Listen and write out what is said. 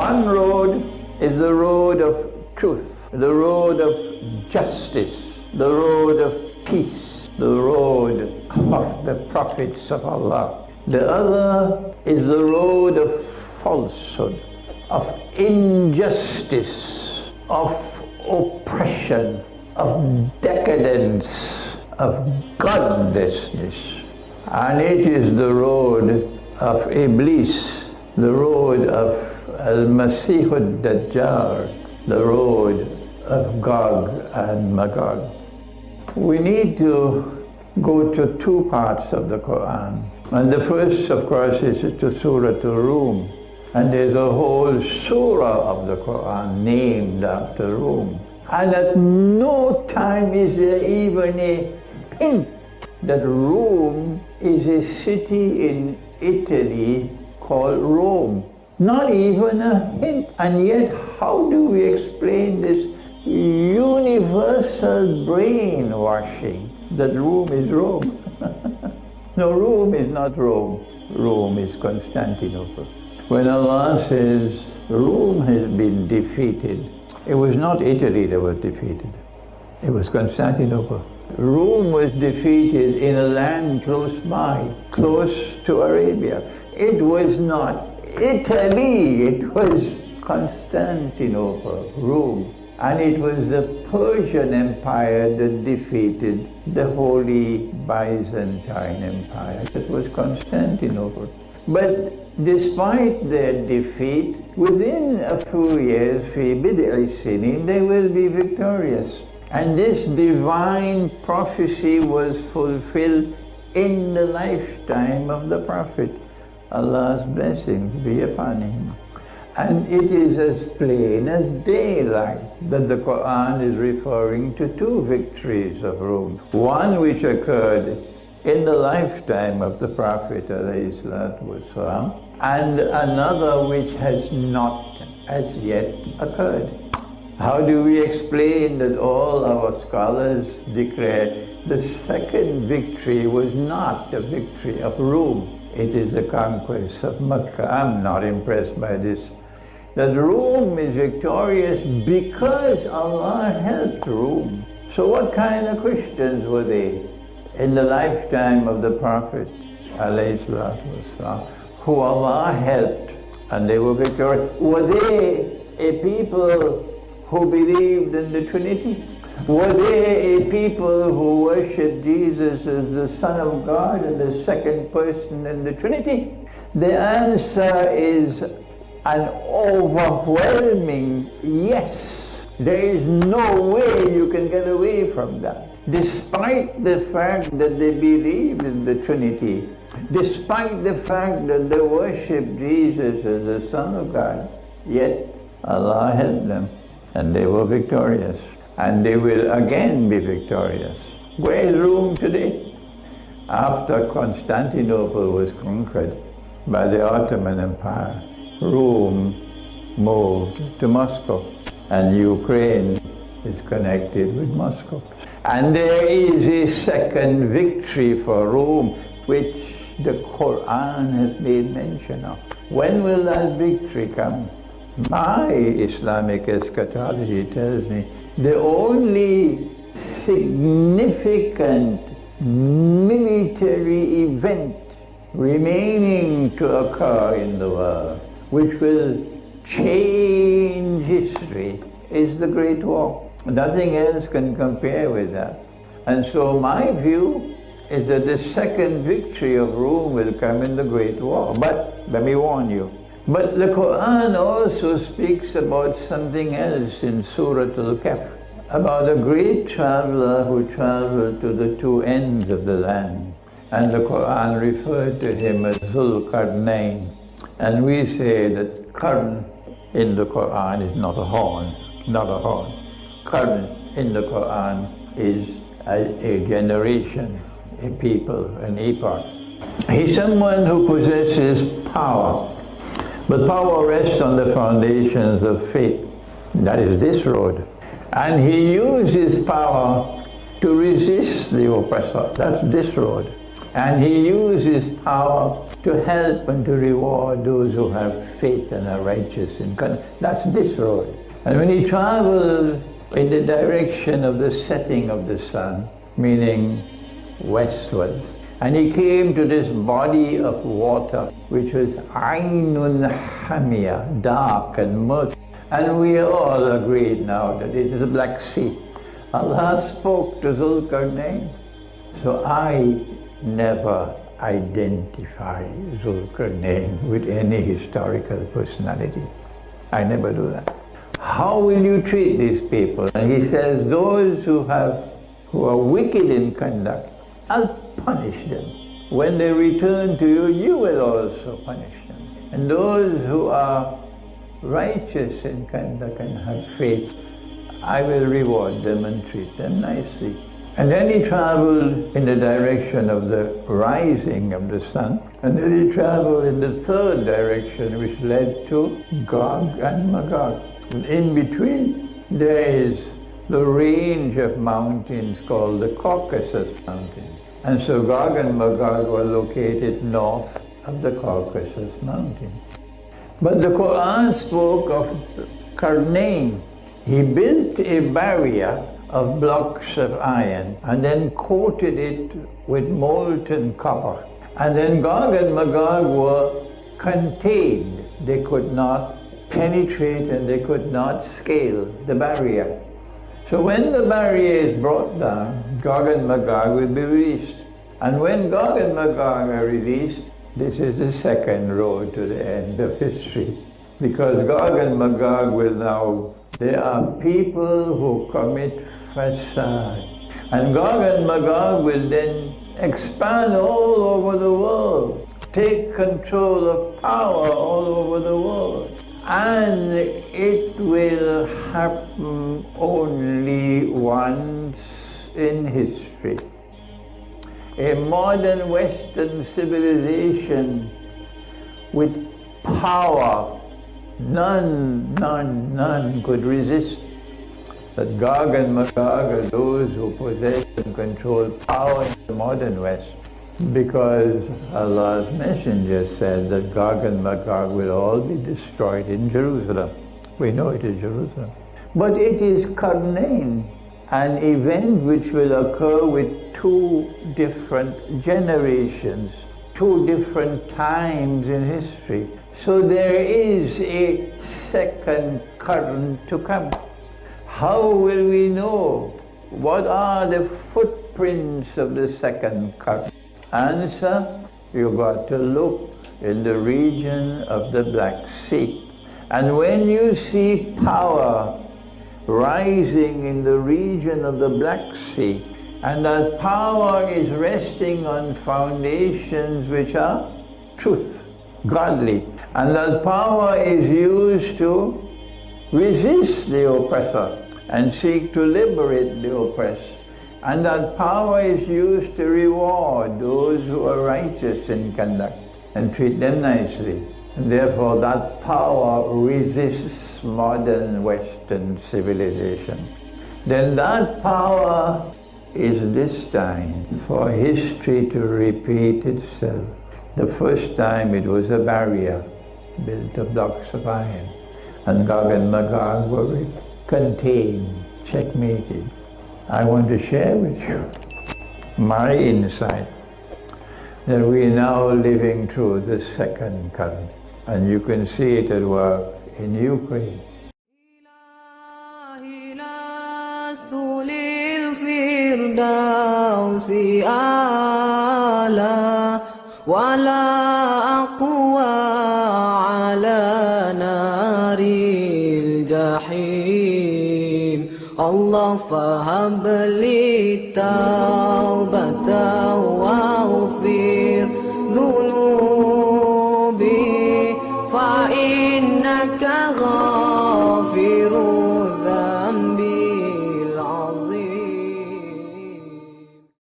One road is the road of truth, the road of justice, the road of peace, the road of the prophets of Allah. The other is the road of falsehood, of injustice, of oppression, of decadence, of godlessness. And it is the road of Iblis, the road of Al-Masih al-Dajjal, the road of Gog and Magog. We need to go to two parts of the Quran. And the first, of course, is to Surah Rum. And there's a whole surah of the Quran named after Rome. And at no time is there even a hint that Rome is a city in Italy called Rome. Not even a hint. And yet, how do we explain this universal brainwashing that Rome is Rome? No, Rome is not Rome. Rome is Constantinople. When Allah says Rome has been defeated, it was not Italy that was defeated. It was Constantinople. Rome was defeated in a land close by, close to Arabia. It was not Italy, it was Constantinople, Rome. And it was the Persian Empire that defeated the Holy Byzantine Empire. It was Constantinople. But despite their defeat, within a few years, fi bid'i sinin, they will be victorious. And this divine prophecy was fulfilled in the lifetime of the Prophet. Allah's blessings be upon him. And it is as plain as daylight that the Quran is referring to two victories of Rome. One which occurred in the lifetime of the Prophet ﷺ, and another which has not as yet occurred. How do we explain that all our scholars declare the second victory was not the victory of Rome? It is the conquest of Mecca. I'm not impressed by this. That Rome is victorious because Allah helped Rome. So what kind of Christians were they in the lifetime of the Prophet ﷺ, who Allah helped and they were victorious? Were they a people who believed in the Trinity? Were they a people who worshipped Jesus as the Son of God and the second person in the Trinity? The answer is an overwhelming yes. There is no way you can get away from that. Despite the fact that they believed in the Trinity, despite the fact that they worshipped Jesus as the Son of God, yet Allah helped them and they were victorious. And they will again be victorious. Where is Rome today? After Constantinople was conquered by the Ottoman Empire, Rome moved to Moscow, and Ukraine is connected with Moscow. And there is a second victory for Rome, which the Quran has made mention of. When will that victory come? My Islamic eschatology tells me the only significant military event remaining to occur in the world, which will change history, is the Great War. Nothing else can compare with that. And so my view is that the second victory of Rome will come in the Great War. But let me warn you, but the Quran also speaks about something else in Surah Al-Kahf, about a great traveler who traveled to the two ends of the land. And the Quran referred to him as Zul Qarnayn. And we say that Qarn in the Quran is not a horn, not a horn. Qarn in the Quran is a generation, a people, an epoch. He's someone who possesses power. But power rests on the foundations of faith. That is this road. And he uses power to resist the oppressor. That's this road. And he uses power to help and to reward those who have faith and are righteous. That's this road. And when he traveled in the direction of the setting of the sun, meaning westwards, and he came to this body of water, which was Ainun Hamia, dark and murky. And we all agreed now that it is a Black Sea. Allah spoke to Zulkarnain. So I never identify Zulkarnain with any historical personality. I never do that. How will you treat these people? And he says, those who are wicked in conduct, I'll punish them. When they return to you, you will also punish them. And those who are righteous in conduct and have faith, I will reward them and treat them nicely. And then he traveled in the direction of the rising of the sun. And then he traveled in the third direction, which led to Gog and Magog. And in between, there is the range of mountains called the Caucasus Mountains. And so Gog and Magog were located north of the Caucasus Mountains. But the Quran spoke of Karnain. He built a barrier of blocks of iron and then coated it with molten copper. And then Gog and Magog were contained. They could not penetrate and they could not scale the barrier. So when the barrier is brought down, Gog and Magog will be released. And when Gog and Magog are released, this is the second road to the end of history. Because Gog and Magog will now, there are people who commit fasad. And Gog and Magog will then expand all over the world, take control of power all over the world. And it will happen only once in history. A modern Western civilization with power, none could resist. That Gog and Magog are those who possess and control power in the modern West. Because Allah's Messenger said that Gog and Magog will all be destroyed in Jerusalem. We know it is Jerusalem. But it is Karnain, an event which will occur with two different generations, two different times in history. So there is a second current to come. How will we know? What are the footprints of the second current? Answer, you've got to look in the region of the Black Sea. And when you see power rising in the region of the Black Sea, and that power is resting on foundations which are truth, godly, and that power is used to resist the oppressor and seek to liberate the oppressed, and that power is used to reward those who are righteous in conduct and treat them nicely. And therefore that power resists modern Western civilization. Then that power is this time for history to repeat itself. The first time it was a barrier built of blocks of iron, and Gog and Magog were contained, checkmated. I want to share with you my insight that we are now living through the second current, and you can see it at work in Ukraine. الله فهب لي التوبة واغفر ذنوبي